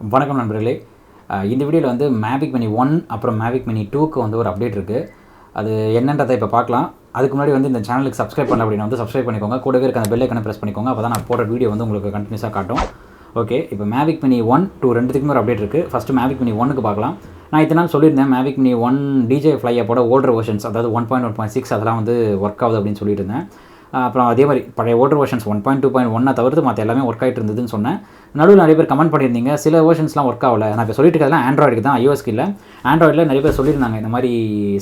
வணக்கம் நண்பர்களே. இந்த வீடியோவில் வந்து மேவிக் மினி 1 அப்புறம் மேவிக் மினி 2க்கு வந்து ஒரு அப்டேட் இருக்குது. அது என்னன்றதை இப்போ பார்க்கலாம். அதுக்கு முன்னாடி வந்து இந்த சேனலுக்கு சப்ஸ்கிரைப் பண்ணல அப்படின்னா வந்து சப்ஸ்கிரைப் பண்ணிக்கோங்க. கூடவே இருக்க அந்த பெல் ஐக்கனை ப்ரெஸ் பண்ணிக்கோங்க. அப்போ தான் நான் போடுற வீடியோ வந்து உங்களுக்கு கண்டினியூஸாக காட்டும். ஓகே, இப்போ மேவிக் மினி 1, 2 ரெண்டுத்துக்குமே ஒரு அப்டேட் இருக்குது. ஃபஸ்ட்டு மேவிக் மினி 1க்கு பார்க்கலாம். நான் இத்தனை நாள் சொல்லியிருந்தேன் மேவிக் மினி 1 டிஜே ஃப்ளை ஆப்போட ஓல்டர் வெர்ஷன்ஸ், அதாவது 1.1.6 அதெல்லாம் வந்து ஒர்க் ஆகுது அப்படின்னு சொல்லிட்டு இருந்தேன். அப்புறம் அதே மாதிரி பழைய ஓல்டர் வெர்ஷன்ஸ் 1.2.1 தவிர்த்து மற்ற எல்லாமே ஒர்க் ஆகிட்டு இருந்ததுன்னு சொன்னேன். நடுவில் நிறைய பேர் கமெண்ட் பண்ணியிருந்தீங்க, சில வெர்ஷன்ஸ்லாம் ஒர்க் ஆகலை. நான் இப்போ சொல்லிட்டு இருக்கிறதுலாம் ஆண்ட்ராய்டுக்கு தான், ஐஓஎஸ்க்கு இல்லை. ஆண்ட்ராய்டில் நிறைய பேர் சொல்லியிருந்தாங்க இந்த மாதிரி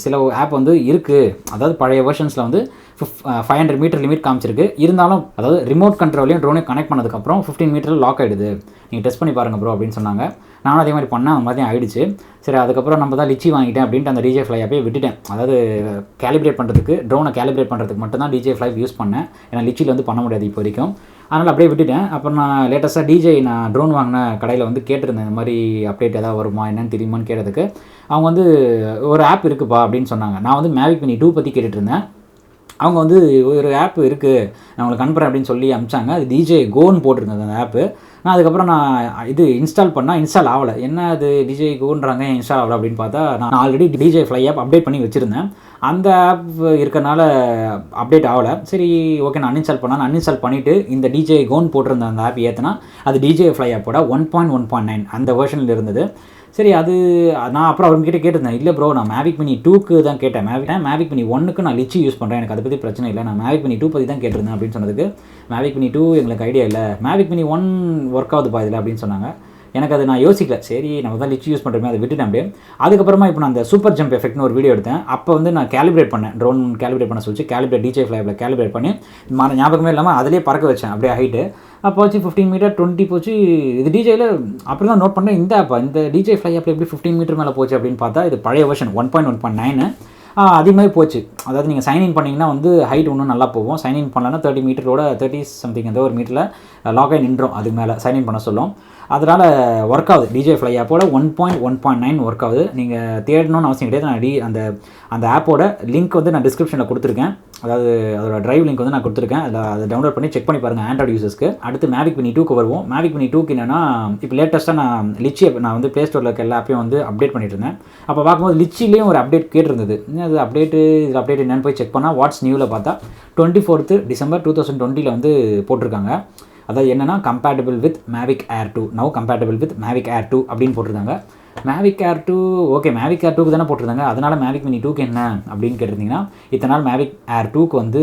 சில ஆப் வந்து இருக்குது, அதாவது பழைய வெர்ஷன்ஸில் வந்து 500 மீட்டர் லிமிட் காமிச்சிருக்கு. இருந்தாலும் அதாவது ரிமோட் கண்ட்ரோலையும் ட்ரோனையும் கனெக்ட் பண்ணதுக்கப்புறம் 15 மீட்டரில் லாக் ஆகிடுது, நீங்கள் டெஸ்ட் பண்ணி பாருங்கள் ப்ரோ அப்படின்னு சொன்னாங்க. நானும் அதே மாதிரி பண்ணேன், அந்த மாதிரி ஆகிடுச்சு. சரி, அதுக்கப்புறம் நம்ம தான் லிச்சி வாங்கிட்டேன் அப்படின்ட்டு அந்த டிஜே ஃப்ளை ஆப்பே விட்டுட்டேன். அதாவது கேலிப்ரேட் பண்ணுறதுக்கு, ட்ரோனை கேலிப்ரேட் பண்ணுறதுக்கு மட்டும் தான் டிஜே ஃப்ளை யூஸ் பண்ணேன். ஏன்னா லிச்சியில் வந்து பண்ண முடியாது இப்போ வரைக்கும். அதனால் அப்படியே விட்டுட்டேன். அப்புறம் நான் லேட்டஸ்ட்டாக டிஜே நான் ட்ரோன் வாங்கின கடையில் வந்து கேட்டிருந்தேன், இந்த மாதிரி அப்டேட் ஏதாவது வருமா என்னன்னு தெரியுமான்னு கேட்டதுக்கு அவங்க வந்து ஒரு ஆப் இருக்குப்பா அப்படின்னு சொன்னாங்க. நான் வந்து மேவிக் மினி 2 பற்றி கேட்டுட்டு இருந்தேன். அவங்க வந்து ஒரு ஆப் இருக்குது, நான் உங்களுக்கு அனுப்புகிறேன் அப்படின்னு சொல்லி அனுப்பிச்சாங்க. அது டிஜே கோன்னு போட்டிருந்தது அந்த ஆப்பு. நான் அதுக்கப்புறம் நான் இது இன்ஸ்டால் பண்ணால் இன்ஸ்டால் ஆகலை. என்ன அது டிஜே கோன்றாங்க, இன்ஸ்டால் ஆகலை அப்படின்னு பார்த்தா, நான் already DJ fly app update பண்ணி வச்சுருந்தேன். அந்த ஆப் இருக்கிறனால அப்டேட் ஆகலை. சரி, ஓகே, நான் அன்இன்ஸ்டால் பண்ணிவிட்டு இந்த டிஜே கோன் போட்டிருந்த அந்த ஆப் ஏற்றினா அது டிஜே ஃப்ளை ஆப்போட 1.1.9 அந்த வெர்ஷனில் இருந்தது. சரி, அது நான் அப்புறம் அவர்கிட்ட கேட்டிருந்தேன், இல்லை ப்ரோ நான் மேவிக் மினி 2க்கு தான் கேட்டேன். மேவிக் மினி 1க்கு நான் லிச்சி யூஸ் பண்ணுறேன், எனக்கு அதை பற்றி பிரச்சனை இல்லை, நான் மேவிக் மினி 2 பற்றி தான் கேட்டிருந்தேன் அப்படின்னு சொன்னதுக்கு, மேவிக் மினி 2 எங்களுக்கு ஐடியா இல்லை, மேவிக் மினி 1 ஒர்க் ஆகுதுப்பா இதில் அப்படின்னு சொன்னாங்க. எனக்கு அது நான் யோசிக்கல. சரி, நம்ம தான் லிச்சி யூஸ் பண்ணுறோமே, அதை விட்டுட்டேன் அப்படியே. அதுக்கப்புறமா இப்போ நான் அந்த சூப்பர் ஜம்ப் எஃபெக்ட்னு ஒரு வீடியோ எடுத்தேன். அப்போ வந்து நான் கேலிப்ரேட் பண்ணேன், ட்ரோன் கேலிப்ரேட் பண்ண சொல்லிச்சு, டிஜே ஃப்ளைவில் கேலிப்ரேட் பண்ணி ஞாபகமே இல்லாமல் அதிலே பறக்க வச்சேன் அப்படியே ஹைட்டு. அப்போ போச்சு 15 மீட்டர் 20 போச்சு. இது டிஜேயில் அப்புறம் தான் நோட் பண்ணேன், இந்த டிஜே ஃப்ளை ஆப்பில் எப்படி 15 மீட்டர் மேலே போச்சு அப்படின்னு பார்த்தா இது பழைய வெர்ஷன் 1.1.9 அதிகமாகவே போச்சு. அதாவது நீங்கள் சைன்இன் பண்ணிங்கன்னா வந்து ஹைட் இன்னும் நல்லா போகும். சைன்இன் பண்ணலன்னா 30 மீட்டரோட 30 சம்திங் ஏதோ ஒரு மீட்டரில் லாக் ஆகி நின்றோம். அதுக்கு மேலே சைன்இன் பண்ண சொல்லும். அதனால் ஒர்க் ஆகுது, டிஜே ஃப்ளை ஆப்போட 1.1.9 ஒர்க் ஆகுது. நீங்கள் தேடணும்னு அவசியம் கிடையாது. நான் அந்த ஆப்போட லிங்க் வந்து நான் டிஸ்கிரிப்ஷனில் கொடுத்துருக்கேன். அதாவது அதோட ட்ரைவ் லிங்க் வந்து நான் கொடுத்துருக்கேன். அதை டவுன்லோட் பண்ணி செக் பண்ணி பாருங்கள் ஆண்ட்ராய்டு யூசர்ஸ்க்கு. அடுத்து மேவிக் மினி 2க்கு வருவோம். மேவிக் மினி 2க்கு என்னென்னா, இப்போ லேட்டஸ்ட்டாக நான் லிச்சி நான் வந்து ப்ளே ஸ்டோரில் இருக்க எல்லா ஆப்பையும் வந்து அப்டேட் பண்ணிட்டு இருந்தேன். அப்போ பார்க்கும்போது லிச்சிலேயும் ஒரு அப்டேட் கேட்டிருந்தது. அது இதில் அப்டேட் என்னென்னு போய் செக் பண்ணால் வாட்ஸ் நியூவில் பார்த்தா 24th December 2020 வந்து போட்டிருக்காங்க. அதாவது என்னென்னா, compatible with Mavic air 2, now compatible with Mavic air 2 அப்படின்னு போட்டிருந்தாங்க. Mavic air 2 okay, Mavic air 2க்கு தானே போட்டிருந்தாங்க. அதனால் மேவிக் மினி 2க்கு என்ன அப்படின்னு கேட்டிருந்தீங்கன்னா, இத்தனை நாள் மேவிக் ஏர் 2க்கு வந்து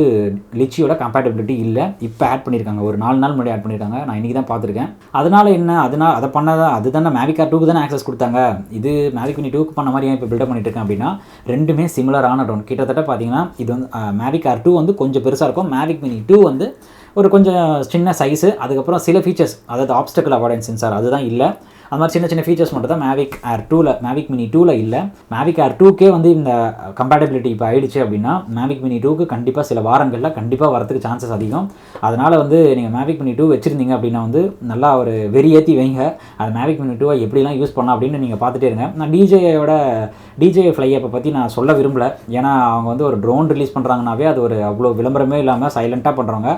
லிச்சியோட கம்பேட்டபிலிட்டி இல்லை. இப்போ ஆட் பண்ணியிருக்காங்க, ஒரு 4 நாள் முன்னாடி ஆட் பண்ணியிருக்காங்க. நான் இன்றைக்கி தான் பார்த்துருக்கேன். அதனால் என்ன, அதை பண்ணாதான் அதுதானே மேவிக் ஏர் 2க்கு தானே ஆக்சஸ் கொடுத்தாங்க. இது மேவிக் மினி 2க்கு பண்ண மாதிரி இப்போ பில்டப் பண்ணிட்டு இருக்கேன் அப்படின்னா, ரெண்டுமே சிமிலரான ட்ரோன். கிட்டத்தட்ட பார்த்தீங்கன்னா இது வந்து மேவிக் ஏர் 2 வந்து கொஞ்சம் பெருசாக இருக்கும். மேவிக் மினி 2 வந்து ஒரு கொஞ்சம் சின்ன சைஸு. அதுக்கப்புறம் சில ஃபீச்சர்ஸ், அதாவது ஆப்ஸ்டக்கிள் அவாய்டன்ஸ் சென்சார் அதுதான் இல்லை. அது மாதிரி சின்ன ஃபீச்சர்ஸ் மட்டும் தான் மேவிக் ஏர் 2ல, மேவிக் மினி 2ல இல்லை. மேவிக் ஏர் 2க்கே வந்து இந்த கம்பேட்டபிலிட்டி இப்போ ஆயிடுச்சு அப்படின்னா, மேவிக் மினி 2க்கு கண்டிப்பாக சில வாரங்களில் கண்டிப்பாக வரதுக்கு சான்சஸ் அதிகம். அதனால் வந்து நீங்கள் மேவிக் மினி 2 வச்சுருந்தீங்க அப்படின்னா வந்து நல்லா ஒரு வெறியேற்றி வைங்க. அது மேவிக் மினி 2 எப்படிலாம் யூஸ் பண்ணலாம் அப்படின்னு நீங்கள் பார்த்துட்டே இருங்க. நான் டிஜே ஃப்ளை ஆப்பை பற்றி நான் சொல்ல விரும்பலை. ஏன்னா அவங்க வந்து ஒரு ட்ரோன் ரிலீஸ் பண்ணுறாங்கனாவே அது ஒரு அவ்வளோ விளம்பரமே இல்லாமல் சைலண்ட்டாக பண்ணுறவங்க.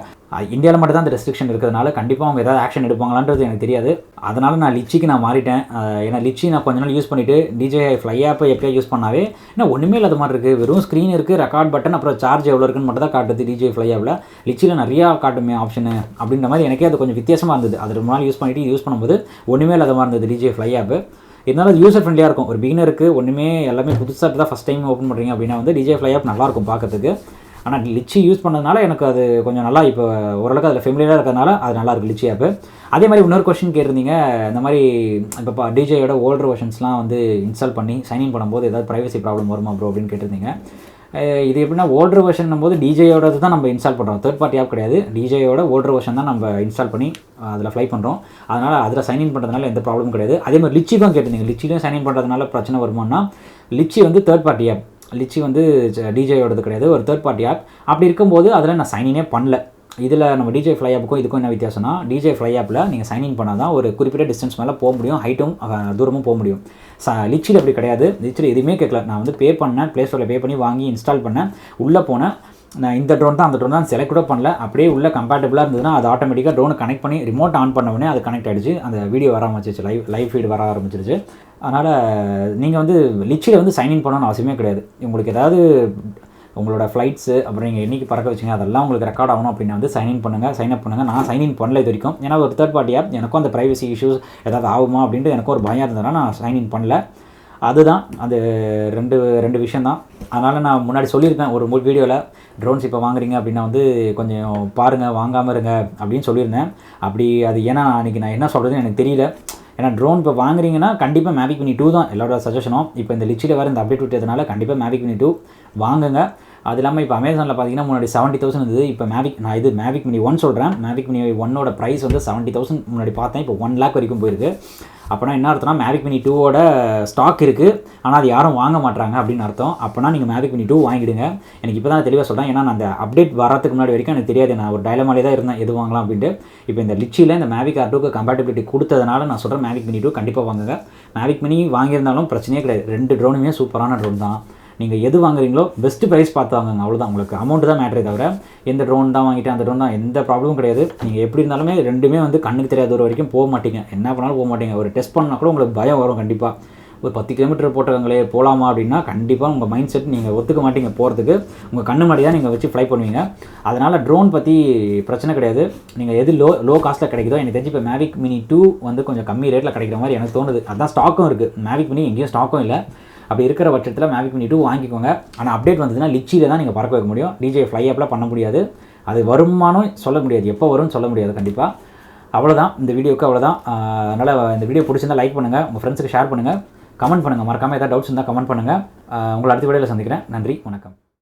இந்தியாவில் மட்டும் தான் அந்த ரெஸ்ட்ரிக்ஷன் இருக்கிறதுனால கண்டிப்பாக அவங்க ஏதாவது ஆக்ஷன் எடுப்பாங்களான்றது எனக்கு தெரியாது. அதனால் நான் லிச்சிக்கு நான் மாறிட்டேன். ஏன்னா லிச்சி நான் கொஞ்ச நாள் யூஸ் பண்ணிவிட்டு டிஜே ஃப்ளை ஆப்பை எப்படியா யூஸ் பண்ணாவே ஏன்னா ஒன்றுமே இல்லாத மாதிரி இருக்குது. வெறும் ஸ்க்ரீன் இருக்குது, ரெக்கார்ட் பட்டன், அப்புறம் சார்ஜ் எவ்வளோ இருக்குன்னு மட்டும் தான் காட்டுது டிஜே ஃப்ளை ஆப்பில். லிச்சியில் நிறையா காட்டுமே ஆப்ஷனு அப்படின்ற மாதிரி எனக்கே அது கொஞ்சம் வித்தியாசமாக இருந்தது. அது ரொம்ப நாள் யூஸ் பண்ணிவிட்டு யூஸ் பண்ணும்போது ஒன்றுமே இல்லாத மாதிரி இருந்தது டிஜே ஃப்ளை ஆப்பு. இருந்தாலும் அது யூசர் ஃப்ரெண்ட்லியாக இருக்கும். ஒரு பிகினருக்கு ஒன்றுமே எல்லாமே புதுசாக தான் ஃபஸ்ட் டைம் ஓப்பன் பண்ணுறீங்க அப்படின்னா வந்து டிஜே ஃப்ளை ஆப் நல்லாயிருக்கும் பார்க்கறதுக்கு. ஆனால் லிச்சி யூஸ் பண்ணதுனால எனக்கு அது கொஞ்சம் நல்லா இப்போ ஓரளவுக்கு அதில் ஃபெமிலியராக இருக்கிறதுனால அது நல்லாயிருக்கு லிச்சி ஆப்பு. அதே மாதிரி இன்னொரு கொஸ்டின் கேட்டிருந்தீங்க, இந்த மாதிரி இப்போ டிஜேயோட ஓல்டர் வெர்ஷன்ஸ்லாம் வந்து இன்ஸ்டால் பண்ணி சைன்இன் பண்ணும்போது ஏதாவது ப்ரைவசி ப்ராப்ளம் வருமா ப்ரோ அப்படின்னு கேட்டிருந்தீங்க. இது எப்படின்னா, ஓல்டர் வெர்ஷன் போது டிஜேயோட தான் நம்ம இன்ஸ்டால் பண்ணுறோம், தேர்ட் பார்ட்டி ஆப் கிடையாது. டிஜேயோட ஓல்டர் வெர்ஷன் தான் நம்ம இன்ஸ்டால் பண்ணி அதில் ஃப்ளை பண்ணுறோம். அதனால் அதில் சைன்இன் பண்ணுறதுனால எந்த ப்ராப்ளமும் கிடையாது. அதே மாதிரி லிச்சி தான் கேட்டிருந்தீங்க, லிச்சிலையும் சைன்இன் பண்ணுறதுனால பிரச்சனை வருமானா, லிச்சி வந்து தேர்ட் பார்ட்டி ஆப். லிச்சி வந்து டிஜேயோடது கிடையாது, ஒரு தேர்ட் பார்ட்டி ஆப். அப்படி இருக்கும்போது அதில் நான் சைன்இனே பண்ணல. இதில் நம்ம டிஜே ஃப்ளை ஆப்புக்கும் இதுக்கும் என்ன வித்தியாசம்னா, டிஜே ஃப்ளை ஆப்பில் நீங்கள் சைன்இன் பண்ணால் தான் ஒரு குறிப்பிட்ட டிஸ்டன்ஸ் மேலே போக முடியும், ஹைட்டும் தூரமும் போக முடியும். லிச்சியில் அப்படி கிடையாது. லிச்சியில் எதுவுமே கேட்கல. நான் வந்து பே பண்ணேன், ப்ளே ஸ்டோரில் பே பண்ணி வாங்கி இன்ஸ்டால் பண்ணேன், உள்ளே போனேன். நான் இந்த ட்ரோன் தான் அந்த ட்ரோன் தான் செலக்ட் கூட பண்ணல, அப்படியே உள்ள கம்பேட்டபிளாக இருந்ததுன்னா அது ஆட்டோமேட்டிக்காக ட்ரோனை கனெக்ட் பண்ணி ரிமோட் ஆன் பண்ண உடனே அது கனெக்ட் ஆகிடுச்சு, அந்த வீடியோ வர ஆரம்பிச்சிச்சு, லைவ் ஃபீட் வர ஆரம்பிச்சிருச்சு. அதனால் நீங்கள் வந்து லிச்சியில் வந்து சைன்இன் பண்ணணும்னு அவசியமே கிடையாது. உங்களுக்கு ஏதாவது உங்களோட ஃப்ளைட்ஸு அப்புறம் நீங்கள் என்றைக்கு பறக்க வச்சிங்க அதெல்லாம் உங்களுக்கு ரெக்கார்ட் ஆகணும் அப்படின்னா வந்து சைன்இன் பண்ணுங்கள், சைன்அப் பண்ணுங்கள். நான் சைன்இன் பண்ணல இது வரைக்கும், ஏன்னா ஒரு தேர்ட் பார்ட்டியாக எனக்கும் அந்த ப்ரைவசி இஷ்யூஸ் ஏதாவது ஆகுமா அப்படின்ட்டு எனக்கு ஒரு பயம் இருந்ததுனால நான் சைன்இன் பண்ணல. அதுதான் அது ரெண்டு விஷயம் தான். அதனால் நான் முன்னாடி சொல்லியிருக்கேன் ஒரு வீடியோவில், ட்ரோன்ஸ் இப்போ வாங்குறீங்க அப்படின்னா வந்து கொஞ்சம் பாருங்கள், வாங்காமல் இருங்க அப்படின்னு சொல்லியிருந்தேன். அப்படி அது ஏன்னா அன்றைக்கி நான் என்ன சொல்கிறதுன்னு எனக்கு தெரியல. ஏன்னா ட்ரோன் இப்போ வாங்குறீங்கன்னா கண்டிப்பாக மேவிக் மினி 2 தான் எல்லாரோட சஜஷனும். இப்போ இந்த லிச்சியில் வேறு இந்த அப்டேட் விட்டதுனால கண்டிப்பாக மேவிக் மினி 2 வாங்குங்க. அது இல்லாமல் இப்போ அமேசானில் பார்த்தீங்கன்னா முன்னாடி 70,000 இருந்தது, இப்போ மேவிக் மினி 1 சொல்கிறேன். மேவிக் மினி 1ஓட ப்ரைஸ் வந்து 70,000 முன்னாடி பார்த்தேன், இப்போ 1 lakh வரைக்கும் போயிருக்கு. அப்போனா என்ன அர்த்தம்னா மேவிக் மினி 2ஓட ஸ்டாக் இருக்குது, ஆனால் அது யாரும் வாங்க மாட்டாங்க அப்படின்னு அர்த்தம். அப்போனா நீங்கள் மேவிக் மினி 2 வாங்கிடுங்க. எனக்கு இப்போ தான் தெளிவாக சொல்கிறேன், ஏன்னா நான் அந்த அப்டேட் வரதுக்கு முன்னாடி வரைக்கும் எனக்கு தெரியாது, நான் ஒரு டைலமாலே தான் இருந்தேன் எது வாங்கலாம் அப்படின்ட்டு. இப்போ இந்த லிச்சியில் இந்த மேவிக் R2க்கு கம்பேட்டபிலிட்டி கொடுத்ததுனால நான் சொல்கிறேன் மேவிக் மினி 2 கண்டிப்பாக வாங்குங்க. மேவிக் மினி வாங்கியிருந்தாலும் பிரச்சனையே கிடையாது, 2 ட்ரோனுமே சூப்பரான ட்ரோன் தான். நீங்கள் எது வாங்குறீங்களோ பெஸ்ட்டு ப்ரைஸ் பார்த்து வாங்குங்க, அவ்வளோதான். உங்களுக்கு அமௌண்ட்டு தான் மேட்ரே தவிர எந்த ட்ரோன் தான் வாங்கிட்டு அந்த ட்ரோன் தான் எந்த ப்ராப்ளமும் கிடையாது. நீங்கள் எப்படி இருந்தாலுமே ரெண்டுமே வந்து கண்ணுக்கு தெரியாத ஒரு வரைக்கும் போக மாட்டீங்க, என்ன பண்ணாலும் போக மாட்டீங்க. ஒரு டெஸ்ட் பண்ணால் கூட உங்களுக்கு பயம் வரும் கண்டிப்பாக. ஒரு 10 கிலோமீட்டர் போட்டவங்களே போகலாமா அப்படின்னா கண்டிப்பாக உங்கள் மைண்ட் செட் நீங்கள் ஒத்துக்க மாட்டீங்க போகிறதுக்கு. உங்கள் கண்ணு மாடி தான் நீங்கள் வச்சு ஃப்ளை பண்ணுவீங்க. அதனால் ட்ரோன் பற்றி பிரச்சனை கிடையாது. நீங்கள் எது லோ காஸ்ட்டில் கிடைக்குதோ, எனக்கு தெரிஞ்சு இப்போ மேவிக் மினி 2 வந்து கொஞ்சம் கம்மி ரேட்டில் கிடைக்கிற மாதிரி எனக்கு தோணுது. அதுதான் ஸ்டாக்கும் இருக்குது. மேவிக் மினி எங்கேயும் ஸ்டாக்கும் இல்லை. அப்படி இருக்கிற பட்சத்தில் மேவிக் மினி 2 வாங்கிக்கோங்க. ஆனால் அப்டேட் வந்ததுன்னா லிச்சியில் தான் நீங்கள் பறக்க வைக்க முடியும். டிஜே ஃப்ளை ஆப்லாம் பண்ண முடியாது. அது வருமானம் சொல்ல முடியாது, எப்போ வரும்னு சொல்ல முடியாது கண்டிப்பாக. அவ்வளோதான் இந்த வீடியோவுக்கு, அவ்வளோதான். அதனால் இந்த வீடியோ பிடிச்சிருந்தால் லைக் பண்ணுங்கள், உங்கள் ஃப்ரெண்ட்ஸுக்கு ஷேர் பண்ணுங்கள், கமெண்ட் பண்ணுங்கள். மறக்காமல் ஏதாவது டவுட்ஸ் இருந்தால் கமெண்ட் பண்ணுங்கள். உங்களை அடுத்த வீடியோவில் சந்திக்கிறேன். நன்றி, வணக்கம்.